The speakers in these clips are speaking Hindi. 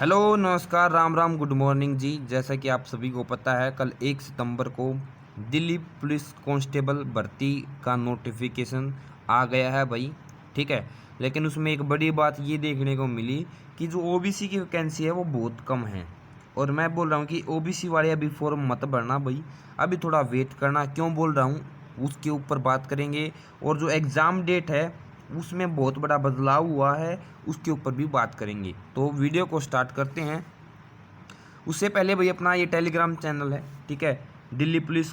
हेलो नमस्कार राम राम गुड मॉर्निंग जी। जैसा कि आप सभी को पता है, कल 1 सितंबर को दिल्ली पुलिस कांस्टेबल भर्ती का नोटिफिकेशन आ गया है भाई। ठीक है, लेकिन उसमें एक बड़ी बात ये देखने को मिली कि जो ओबीसी की वैकेंसी है वो बहुत कम है। और मैं बोल रहा हूँ कि ओबीसी वाले अभी फॉर्म मत भरना भाई, अभी थोड़ा वेट करना। क्यों बोल रहा हूँ उसके ऊपर बात करेंगे। और जो एग्ज़ाम डेट है उसमें बहुत बड़ा बदलाव हुआ है, उसके ऊपर भी बात करेंगे। तो वीडियो को स्टार्ट करते हैं। उससे पहले भाई अपना ये टेलीग्राम चैनल है, ठीक है, दिल्ली पुलिस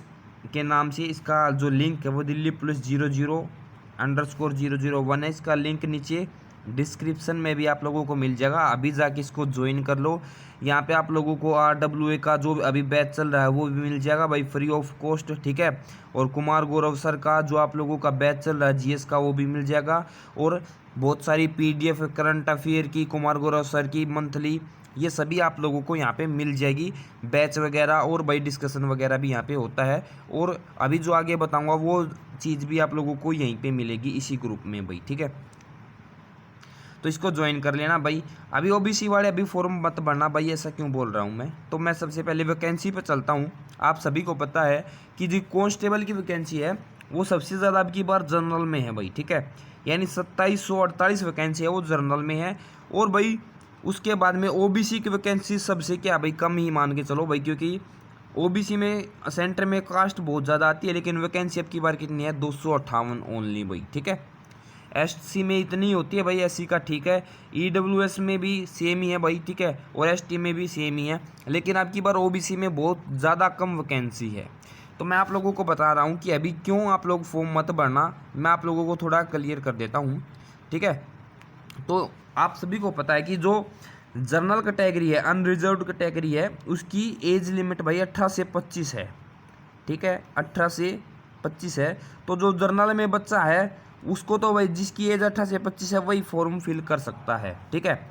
के नाम से। इसका जो लिंक है वो दिल्ली पुलिस 00_001 है। इसका लिंक नीचे डिस्क्रिप्शन में भी आप लोगों को मिल जाएगा, अभी जाके इसको ज्वाइन कर लो। यहाँ पे आप लोगों को RWA का जो अभी बैच चल रहा है वो भी मिल जाएगा भाई, फ्री ऑफ कॉस्ट। ठीक है, और कुमार गौरव सर का जो आप लोगों का बैच चल रहा है GS का, वो भी मिल जाएगा। और बहुत सारी PDF करंट अफेयर की, कुमार गौरव सर की मंथली, ये सभी आप लोगों को यहाँ पे मिल जाएगी, बैच वगैरह। और भाई डिस्कशन वगैरह भी यहाँ पे होता है। और अभी जो आगे बताऊँगा वो चीज़ भी आप लोगों को यहीं पे मिलेगी इसी ग्रुप में भाई। ठीक है, तो इसको ज्वाइन कर लेना भाई। अभी ओबीसी वाले अभी फॉर्म मत भरना भाई। ऐसा क्यों बोल रहा हूँ मैं, तो मैं सबसे पहले वैकेंसी पर चलता हूँ। आप सभी को पता है कि जो कांस्टेबल की वैकेंसी है वो सबसे ज़्यादा अब की बार जनरल में है भाई। ठीक है, यानी 2748 वैकेंसी है वो जनरल में है। और भाई उसके बाद में ओबीसी की वैकेंसी सबसे क्या भाई, कम ही मान के चलो भाई, क्योंकि ओबीसी में सेंटर में कास्ट बहुत ज़्यादा आती है, लेकिन वैकेंसी अब की बार कितनी है, 258 ओनली भाई। ठीक है, SC में इतनी होती है भाई, SC का ठीक है। EWS में भी सेम ही है भाई। ठीक है, और ST में भी सेम ही है, लेकिन अब की बार OBC में बहुत ज़्यादा कम वैकेंसी है। तो मैं आप लोगों को बता रहा हूँ कि अभी क्यों आप लोग फॉर्म मत भरना, मैं आप लोगों को थोड़ा क्लियर कर देता हूँ। ठीक है, तो आप सभी को पता है कि जो जनरल कैटेगरी है, अनरिजर्व्ड कैटेगरी है, उसकी एज लिमिट भाई 18 से 25 है। ठीक है, 18 से 25 है। तो जो जनरल में बच्चा है उसको तो भाई, जिसकी एज 18 से 25 है वही फॉर्म फिल कर सकता है। ठीक है,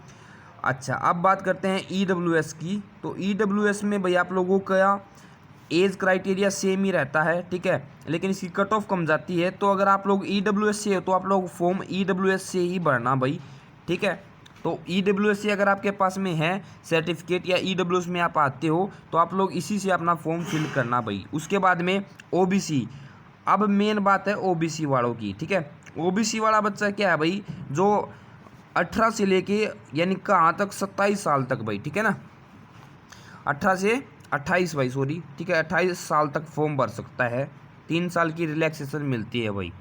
अच्छा अब बात करते हैं EWS की। तो EWS में भाई आप लोगों का एज क्राइटेरिया सेम ही रहता है। ठीक है, लेकिन इसकी कट ऑफ कम जाती है। तो अगर आप लोग EWS से हो तो आप लोग फॉर्म EWS से ही भरना भाई। ठीक है, तो EWS से अगर आपके पास में है सर्टिफिकेट, या EWS में आप आते हो, तो आप लोग इसी से अपना फॉर्म फिल करना भाई। उसके बाद में OBC, अब मेन बात है OBC वालों की। ठीक है, OBC वाला बच्चा क्या है भाई, जो 18 से लेके यानी कहाँ तक, 27 साल तक भाई। ठीक है ना, 18 से 28 भाई, सॉरी। ठीक है, 28 साल तक फॉर्म भर सकता है। 3 साल की रिलैक्सेशन मिलती है भाई।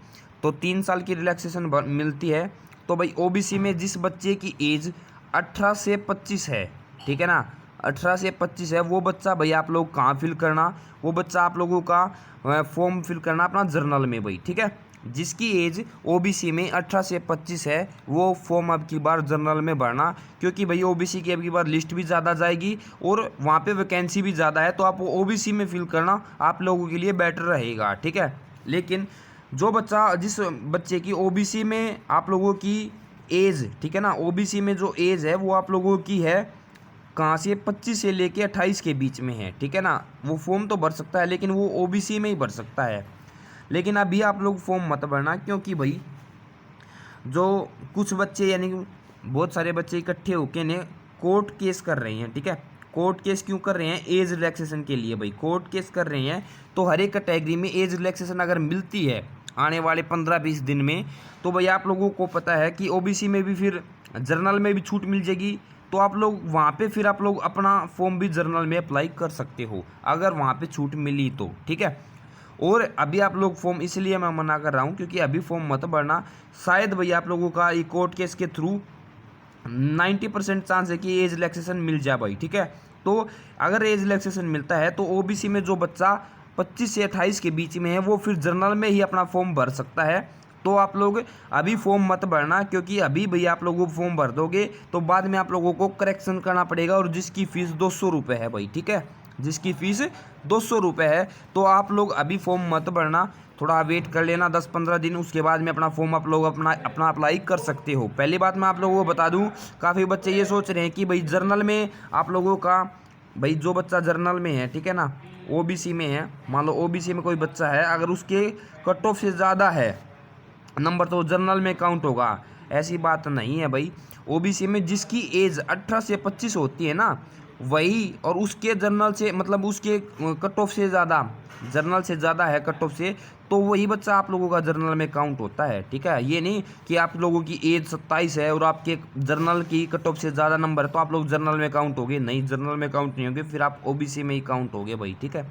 तो 3 साल की रिलैक्सेशन मिलती है। तो भाई OBC में जिस बच्चे की एज 18 से 25 है, ठीक है ना, 18 से 25 है, वो बच्चा भाई आप लोग कहाँ फिल करना, वो बच्चा आप लोगों का फॉर्म फिल करना अपना जर्नल में भाई। ठीक है, जिसकी एज OBC में 18 से 25 है वो फॉर्म अब की बार जनरल में भरना, क्योंकि भाई OBC की अब की बार लिस्ट भी ज़्यादा जाएगी और वहाँ पे वैकेंसी भी ज़्यादा है। तो आप OBC में फिल करना आप लोगों के लिए बेटर रहेगा। ठीक है, लेकिन जो बच्चा, जिस बच्चे की OBC में आप लोगों की एज, ठीक है ना, OBC में जो एज है वो आप लोगों की है कहाँ से, 25 से लेके 28 के बीच में है। ठीक है ना, वो फॉर्म तो भर सकता है, लेकिन वो OBC में ही भर सकता है। लेकिन अभी आप लोग फॉर्म मत भरना, क्योंकि भाई जो कुछ बच्चे, यानी बहुत सारे बच्चे इकट्ठे होके ने कोर्ट केस कर रहे हैं। ठीक है, कोर्ट केस क्यों कर रहे हैं, एज रिलैक्सेशन के लिए भाई कोर्ट केस कर रहे हैं। तो हर एक कैटेगरी में एज रिलैक्सेशन अगर मिलती है आने वाले 15-20 दिन में, तो भाई आप लोगों को पता है कि OBC में भी फिर जर्नल में भी छूट मिल जाएगी। तो आप लोग वहाँ पे फिर आप लोग अपना फॉर्म भी जर्नल में अप्लाई कर सकते हो, अगर वहाँ पे छूट मिली तो। ठीक है, और अभी आप लोग फॉर्म, इसलिए मैं मना कर रहा हूँ क्योंकि अभी फॉर्म मत भरना। शायद भैया आप लोगों का ये कोर्ट केस के थ्रू 90% चांस है कि एज रिलैक्सेशन मिल जाए भाई। ठीक है, तो अगर एज रिलैक्सेशन मिलता है तो OBC में जो बच्चा 25 से 28 के बीच में है वो फिर जर्नल में ही अपना फॉर्म भर सकता है। तो आप लोग अभी फॉर्म मत भरना, क्योंकि अभी भैया आप लोगों फॉर्म भर दोगे तो बाद में आप लोगों को करेक्शन करना पड़ेगा, और जिसकी फ़ीस 200 रुपये है भाई। ठीक है, जिसकी फ़ीस 200 रुपये है। तो आप लोग अभी फॉर्म मत भरना, थोड़ा वेट कर लेना 10-15 दिन, उसके बाद में अपना फॉर्म आप लोग अपना अप्लाई कर सकते हो। पहली बात मैं आप लोगों को बता दूं, काफ़ी बच्चे ये सोच रहे हैं कि भाई जर्नल में आप लोगों का, भाई जो बच्चा जर्नल में है, ठीक है ना, OBC में है, मान लो OBC में कोई बच्चा है, अगर उसके कट ऑफ से ज़्यादा है नंबर तो जर्नल में काउंट होगा। ऐसी बात नहीं है भाई, ओबीसी में जिसकी एज 18 से 25 होती है ना, वही, और उसके जर्नल से मतलब उसके कट ऑफ से ज़्यादा, जर्नल से ज़्यादा है कट ऑफ से, तो वही बच्चा आप लोगों का जर्नल में काउंट होता है। ठीक है, ये नहीं कि आप लोगों की एज 27 है और आपके जर्नल की कट ऑफ से ज़्यादा नंबर है तो आप लोग जर्नल में काउंट होगे, नहीं, जर्नल में काउंट नहीं होगे, फिर आप ओबीसी में ही काउंट होगे भाई। ठीक है,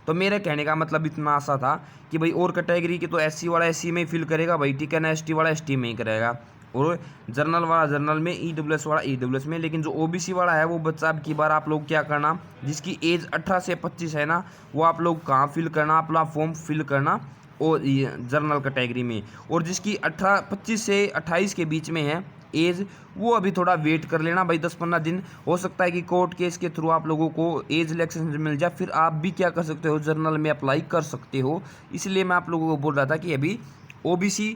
तो मेरे कहने का मतलब इतना आशा था कि भाई और कैटेगरी के तो एससी वाला एससी में ही फिल करेगा भाई, ठीक है ना, एसटी वाला एसटी में ही करेगा, और जर्नल वाला जर्नल में, ईडब्ल्यूएस वाला ईडब्ल्यूएस में। लेकिन जो ओबीसी वाला है वो बच्चा अब की बार आप लोग क्या करना, जिसकी एज 18 से 25 है ना, वो आप लोग कहाँ फिल करना, अपना फॉर्म फिल करना और जर्नल कैटेगरी में। और जिसकी 25 से 28 के बीच में है एज, वो अभी थोड़ा वेट कर लेना भाई, 10-15 दिन। हो सकता है कि कोर्ट केस के थ्रू आप लोगों को एज रिलैक्सेशन मिल जाए, फिर आप भी क्या कर सकते हो, जर्नल में अप्लाई कर सकते हो। इसलिए मैं आप लोगों को बोल रहा था कि अभी ओबीसी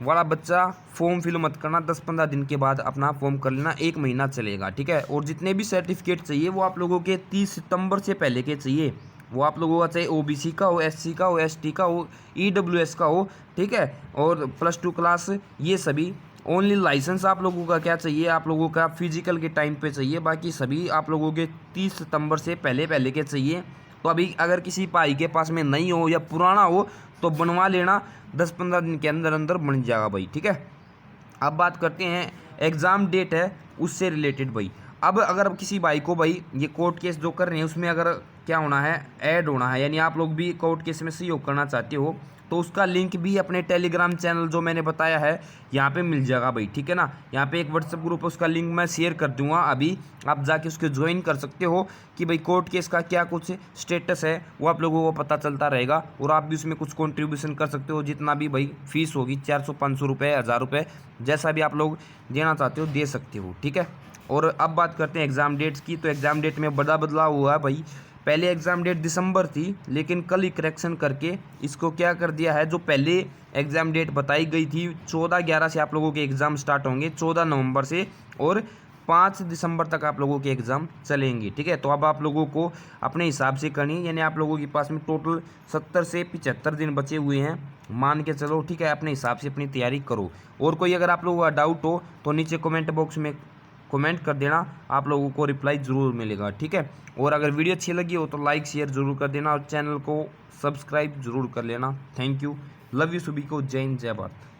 वाला बच्चा फॉर्म फिल मत करना, 10-15 दिन के बाद अपना फॉर्म कर लेना, 1 महीना चलेगा। ठीक है, और जितने भी सर्टिफिकेट चाहिए वो आप लोगों के 30 सितंबर से पहले के चाहिए। वो आप लोगों का चाहे ओबीसी का हो, एससी का हो, एसटी का हो, ईडब्ल्यूएस का हो, ठीक है, और +2 क्लास, ये सभी। ओनली लाइसेंस आप लोगों का क्या चाहिए, आप लोगों का फिजिकल के टाइम पे चाहिए, बाकी सभी आप लोगों के 30 सितंबर से पहले पहले के चाहिए। तो अभी अगर किसी भाई के पास में नहीं हो या पुराना हो तो बनवा लेना, 10-15 दिन के अंदर अंदर बन जाएगा भाई। ठीक है, अब बात करते हैं एग्ज़ाम डेट है उससे रिलेटेड भाई। अब अगर किसी भाई को भाई ये कोर्ट केस जो कर रहे हैं उसमें अगर क्या होना है, ऐड होना है, यानी आप लोग भी कोर्ट केस में सहयोग करना चाहते हो, तो उसका लिंक भी अपने टेलीग्राम चैनल जो मैंने बताया है यहाँ पे मिल जाएगा भाई। ठीक है ना, यहाँ पे एक व्हाट्सएप ग्रुप है, उसका लिंक मैं शेयर कर दूंगा, अभी आप जाके उसके ज्वाइन कर सकते हो कि भाई कोर्ट केस का क्या कुछ स्टेटस है वो आप लोगों को पता चलता रहेगा, और आप भी उसमें कुछ कॉन्ट्रीब्यूशन कर सकते हो, जितना भी भाई फीस होगी, 400-500 रुपये, 1000 रुपये, जैसा भी आप लोग देना चाहते हो दे सकते हो। ठीक है, और अब बात करते हैं एग्ज़ाम डेट्स की। तो एग्ज़ाम डेट में बड़ा बदलाव हुआ है भाई। पहले एग्ज़ाम डेट दिसंबर थी, लेकिन कल ही करेक्शन करके इसको क्या कर दिया है, जो पहले एग्ज़ाम डेट बताई गई थी 14/11 से आप लोगों के एग्ज़ाम स्टार्ट होंगे, 14 नवंबर से, और 5 दिसंबर तक आप लोगों के एग्ज़ाम चलेंगे। ठीक है, तो अब आप लोगों को अपने हिसाब से करनी है, यानी आप लोगों के पास में टोटल 70 से 75 दिन बचे हुए हैं, मान के चलो। ठीक है, अपने हिसाब से अपनी तैयारी करो। और कोई अगर आप लोगों का डाउट हो तो नीचे कमेंट बॉक्स में कमेंट कर देना, आप लोगों को रिप्लाई ज़रूर मिलेगा। ठीक है, और अगर वीडियो अच्छी लगी हो तो लाइक शेयर ज़रूर कर देना और चैनल को सब्सक्राइब ज़रूर कर लेना। थैंक यू, लव यू सभी को, जय हिंद, जय भारत।